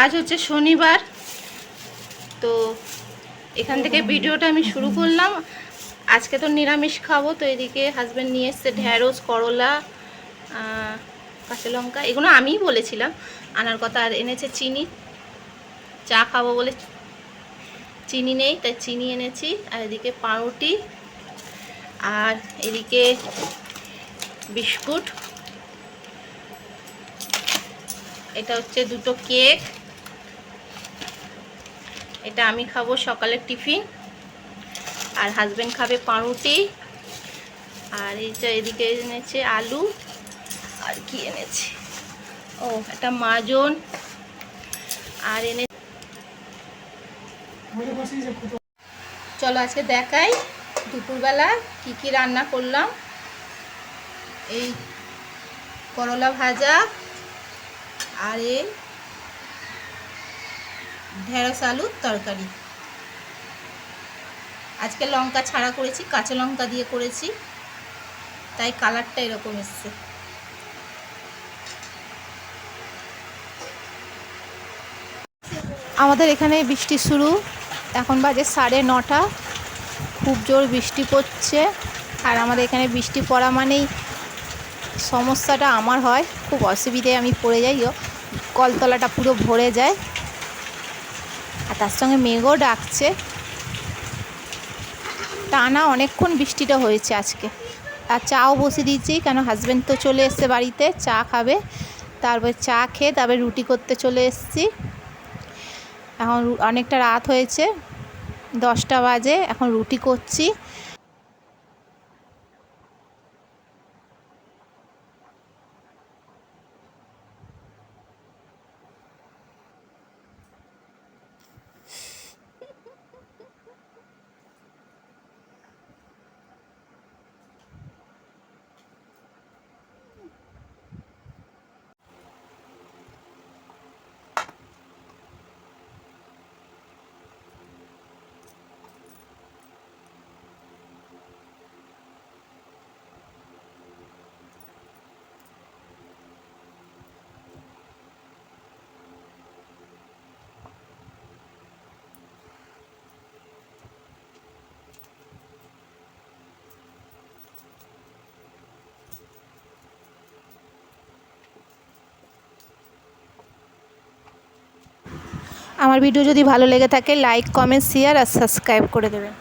আজ হচ্ছে শনিবার, তো এখান থেকে ভিডিওটা আমি শুরু করলাম। আজকে তো নিরামিষ খাবো, তো এদিকে হাজব্যান্ড নিয়ে এসছে ঢ্যাঁড়স, করলা, কাঁচা লঙ্কা, এগুলো আমিই বলেছিলাম আনার কথা। আর এনেছে চিনি, চা খাবো বলে চিনি নেই, তাই চিনি এনেছি। আর এদিকে পাউরুটি, আর এদিকে বিস্কুট, এটা হচ্ছে দুটো কেক, এটা আমি খাবো সকালের টিফিন, আর হাজব্যান্ড খাবে পাউরুটি। আর এইটা এদিকে এনেছে আলু, আর কি এনেছে, ও একটা মাজন, আর এনে চলো আজকে দেখাই দুপুরবেলা কি কি রান্না করলাম। এই করলা ভাজা, আর এই ঢেঁড়স আলুর তরকারি। আজকে লঙ্কা ছাড়া করেছি, কাঁচা লঙ্কা দিয়ে করেছি, তাই কালারটা এরকম এসছে। আমাদের এখানে বৃষ্টি শুরু, এখন বাজে 9:30, খুব জোর বৃষ্টি পড়ছে। আর আমাদের এখানে বৃষ্টি পড়া মানেই সমস্যাটা আমার হয়, খুব অসুবিধায় আমি পড়ে যাই, কলতলাটা পুরো ভরে যায়, আর তার সঙ্গে মেঘও ডাকছে। টানা অনেকক্ষণ বৃষ্টিটা হয়েছে আজকে। আর চাও বসে দিয়েছি, কেন হাজব্যান্ড তো চলে এসছে বাড়িতে, চা খাবে। তারপর চা খেয়ে তারপরে রুটি করতে চলে এসেছি। এখন অনেকটা রাত হয়েছে, 10টা বাজে, এখন রুটি করছি। আমার ভিডিও যদি ভালো লেগে থাকে লাইক, কমেন্ট, শেয়ার আর সাবস্ক্রাইব করে দেবেন।